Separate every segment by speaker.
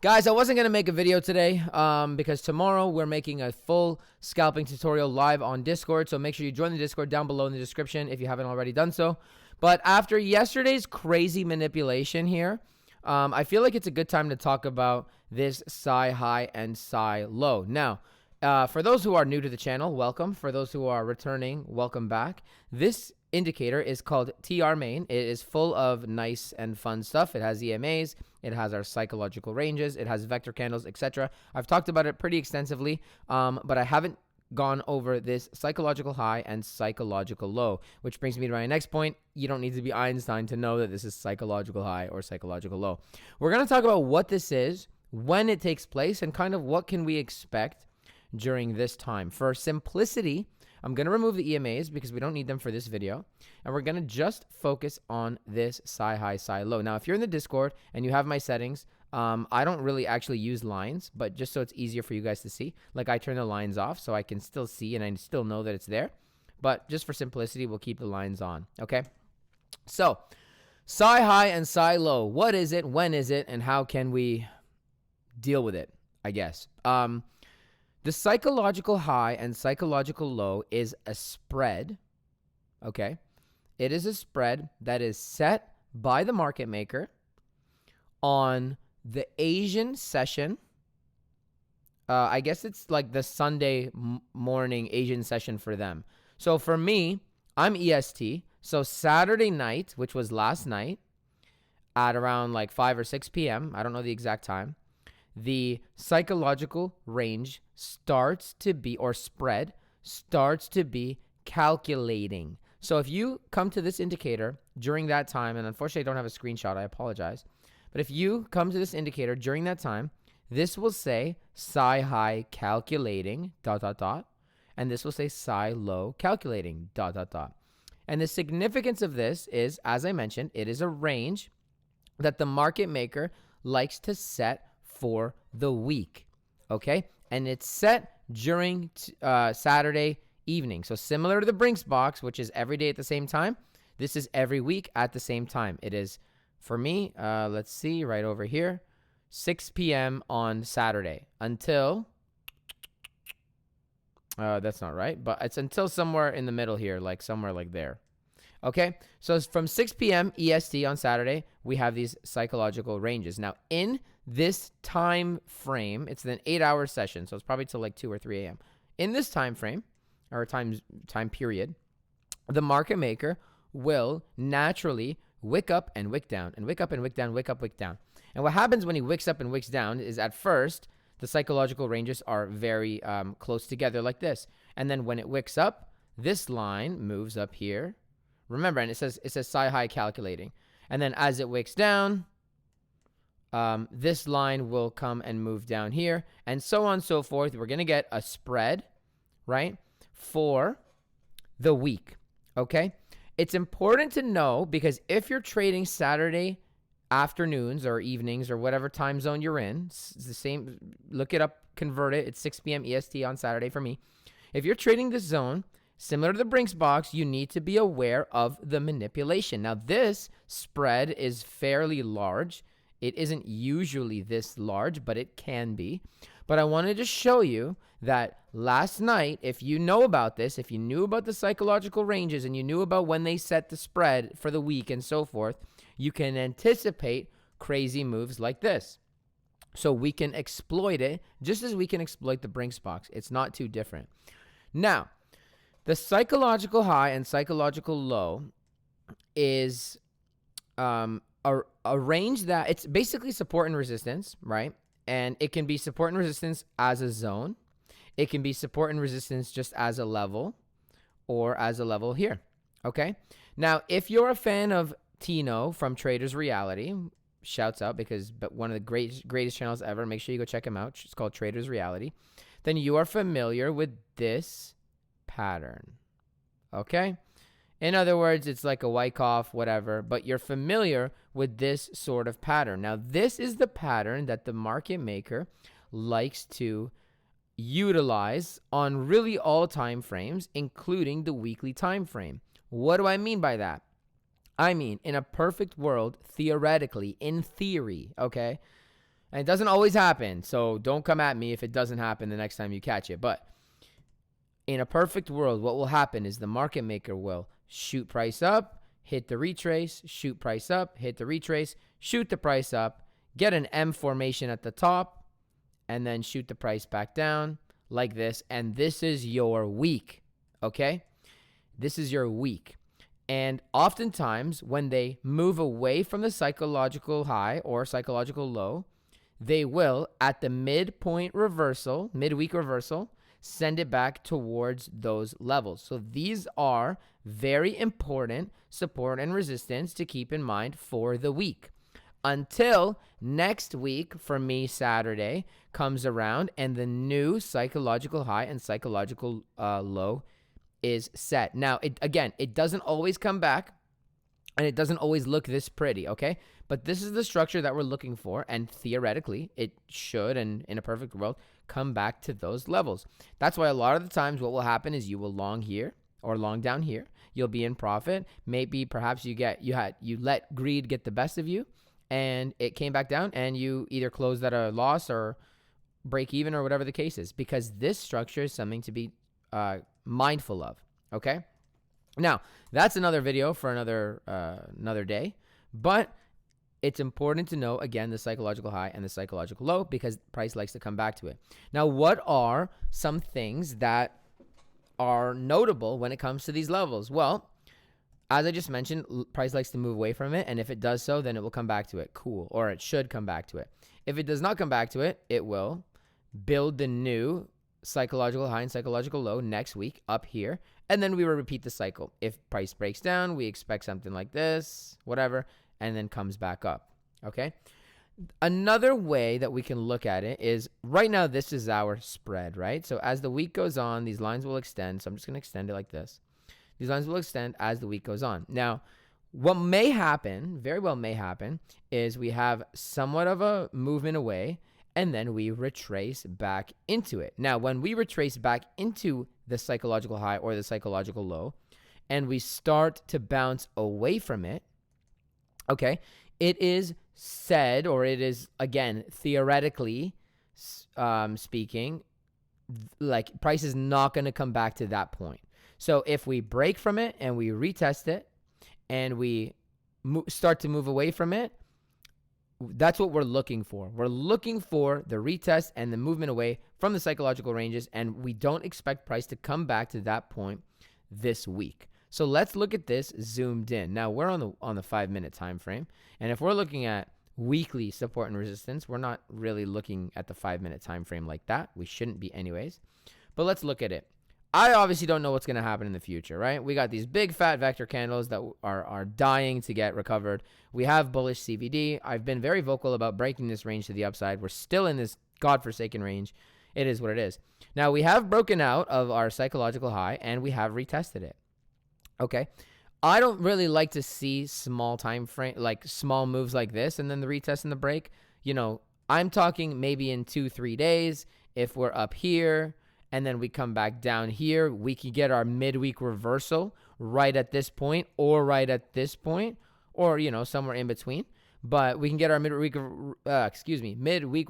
Speaker 1: Guys, I wasn't going to make a video today because tomorrow we're making a full scalping tutorial live on Discord. So make sure you join the Discord down below in the description if you haven't already done so. But after yesterday's crazy manipulation here, I feel like it's a good time to talk about this psi high and psi low. Now, for those who are new to the channel, welcome. For those who are returning, welcome back. This indicator is called TR main. It is full of nice and fun stuff. It has EMAs, it has our psychological ranges, it has vector candles, etc. I've talked about it pretty extensively, but I haven't gone over this psychological high and psychological low, which brings me to my next point. You don't need to be Einstein to know that this is psychological high or psychological low. We're going to talk about what this is, when it takes place, and kind of what can we expect during this time. For simplicity, I'm going to remove the EMAs because we don't need them for this video. And we're going to just focus on this psi high, psi low. Now, if you're in the Discord and you have my settings, I don't really actually use lines, but just so it's easier for you guys to see, like I turn the lines off so I can still see and I still know that it's there. But just for simplicity, we'll keep the lines on, okay? So, psi high and psi low. What is it? When is it? And how can we deal with it, I guess? The psychological high and psychological low is a spread, okay? It is a spread that is set by the market maker on the Asian session. I guess it's like the Sunday morning Asian session for them. So for me, I'm EST. So Saturday night, which was last night, at around like 5 or 6 p.m., I don't know the exact time, the psychological range starts to be, or spread, starts to be calculating. So if you come to this indicator during that time, and unfortunately I don't have a screenshot, I apologize. But if you come to this indicator during that time, this will say psi high calculating, ... And this will say psi low calculating, ... And the significance of this is, as I mentioned, it is a range that the market maker likes to set for the week, okay? And it's set during Saturday evening. So similar to the Brinks box, which is every day at the same time, this is every week at the same time. It is, for me, let's see, right over here, 6 p.m. on Saturday until, that's not right, but it's until somewhere in the middle here, like somewhere like there. Okay, so it's from 6 p.m. EST on Saturday, we have these psychological ranges. Now, in this time frame, it's an 8-hour session, so it's probably till like 2 or 3 a.m. In this time frame, or time period, the market maker will naturally wick up and wick down, and wick up and wick down, wick up, wick down. And what happens when he wicks up and wicks down is at first, the psychological ranges are very close together like this. And then when it wicks up, this line moves up here. Remember, and it says psi high calculating. And then as it wicks down, this line will come and move down here, and so on and so forth. We're going to get a spread, right, for the week, okay? It's important to know because if you're trading Saturday afternoons or evenings or whatever time zone you're in, it's the same, look it up, convert it. It's 6 p.m. EST on Saturday for me. If you're trading this zone, similar to the Brinks box, you need to be aware of the manipulation. Now, this spread is fairly large. It isn't usually this large, but it can be. But I wanted to show you that last night, if you know about this, if you knew about the psychological ranges and you knew about when they set the spread for the week and so forth, you can anticipate crazy moves like this. So we can exploit it just as we can exploit the Brinks box. It's not too different. Now, the psychological high and psychological low is a range that it's basically support and resistance, right? And it can be support and resistance as a zone. It can be support and resistance just as a level or as a level here, okay? Now, if you're a fan of Tino from Traders Reality, shouts out because one of the greatest channels ever, make sure you go check him out. It's called Traders Reality. Then you are familiar with this pattern, okay? In other words, it's like a Wyckoff, whatever, but you're familiar with this sort of pattern. Now, this is the pattern that the market maker likes to utilize on really all time frames, including the weekly time frame. What do I mean by that? I mean, in a perfect world, theoretically, in theory, okay, And it doesn't always happen. So don't come at me if it doesn't happen the next time you catch it. But in a perfect world, what will happen is the market maker will shoot price up, hit the retrace, shoot price up, hit the retrace, shoot the price up, get an M formation at the top, and then shoot the price back down like this. And this is your week, okay? This is your week. And oftentimes, when they move away from the psychological high or psychological low, they will, at the midweek reversal, send it back towards those levels. So these are very important support and resistance to keep in mind for the week. Until next week, for me, Saturday comes around and the new psychological high and psychological low is set. Now, it doesn't always come back and it doesn't always look this pretty, okay? But this is the structure that we're looking for, and theoretically, it should, and in a perfect world, come back to those levels. That's why a lot of the times what will happen is you will long here or long down here. You'll be in profit. Maybe perhaps you let greed get the best of you, and it came back down, and you either closed at a loss or break even or whatever the case is, because this structure is something to be mindful of, okay? Now, that's another video for another day, but it's important to know, again, the psychological high and the psychological low, because price likes to come back to it. Now, what are some things that are notable when it comes to these levels? Well, as I just mentioned, price likes to move away from it, and if it does so, then it will come back to it. Cool. Or it should come back to it. If it does not come back to it, it will build the new psychological high and psychological low next week up here, and then we will repeat the cycle. If price breaks down, we expect something like this, whatever, and then comes back up, okay? Another way that we can look at it is, right now this is our spread, right? So as the week goes on, these lines will extend. So I'm just going to extend it like this. These lines will extend as the week goes on. Now, what may happen, very well may happen, is we have somewhat of a movement away, and then we retrace back into it. Now, when we retrace back into the psychological high or the psychological low, and we start to bounce away from it, okay, it is said, or it is, again, theoretically speaking, like price is not going to come back to that point. So if we break from it and we retest it and we start to move away from it, that's what we're looking for. We're looking for the retest and the movement away from the psychological ranges, and we don't expect price to come back to that point this week. So let's look at this zoomed in. Now we're on the 5-minute time frame, and if we're looking at weekly support and resistance, we're not really looking at the 5-minute time frame like that. We shouldn't be anyways. But let's look at it. I obviously don't know what's going to happen in the future, right? We got these big fat vector candles that are dying to get recovered. We have bullish CVD. I've been very vocal about breaking this range to the upside. We're still in this godforsaken range. It is what it is. Now, we have broken out of our psychological high, and we have retested it. Okay? I don't really like to see small time frame, like small moves like this, and then the retest and the break. You know, I'm talking maybe in 2-3 days. If we're up here, and then we come back down here, we can get our midweek reversal right at this point or right at this point, or, you know, somewhere in between. But we can get our midweek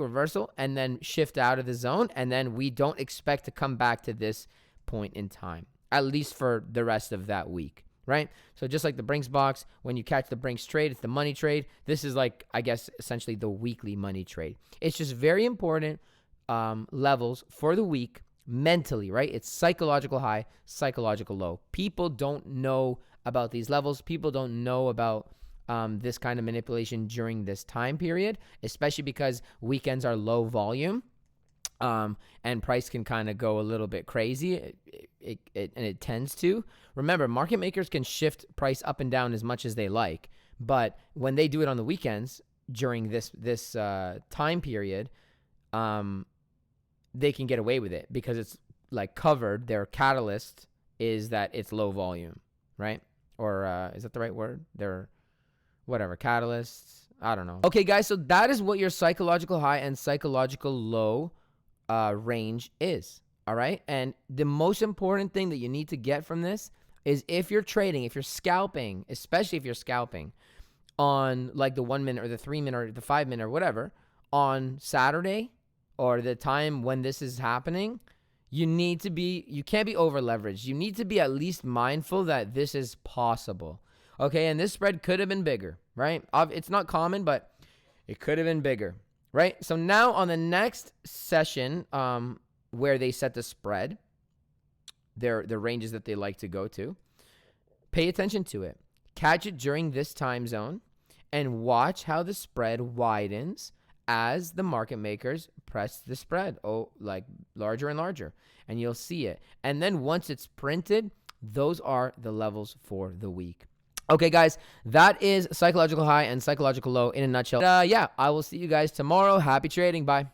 Speaker 1: reversal and then shift out of the zone, and then we don't expect to come back to this point in time, at least for the rest of that week, right? So just like the Brinks box, when you catch the Brinks trade, it's the money trade. This is like, I guess, essentially the weekly money trade. It's just very important levels for the week. Mentally, right? It's psychological high, psychological low. People don't know about these levels. People don't know about this kind of manipulation during this time period, especially because weekends are low volume, and price can kind of go a little bit crazy. It tends to. Remember, market makers can shift price up and down as much as they like, but when they do it on the weekends during this time period, they can get away with it because it's like covered. Their catalyst is that it's low volume, right? Or is that the right word? They're whatever, catalysts. I don't know. Okay, guys, so that is what your psychological high and psychological low range is, all right? And the most important thing that you need to get from this is if you're trading, if you're scalping, especially if you're scalping on like the 1 minute or the 3 minute or the 5 minute or whatever, on Saturday or the time when this is happening, you can't be over leveraged. You need to be at least mindful that this is possible. Okay, and this spread could have been bigger, right? It's not common, but it could have been bigger, right? So now on the next session, where they set the spread, their ranges that they like to go to, pay attention to it. Catch it during this time zone and watch how the spread widens as the market makers press the spread, like larger and larger, and you'll see it. And then once it's printed, those are the levels for the week. Okay, guys, that is psychological high and psychological low in a nutshell. Yeah, I will see you guys tomorrow. Happy trading. Bye.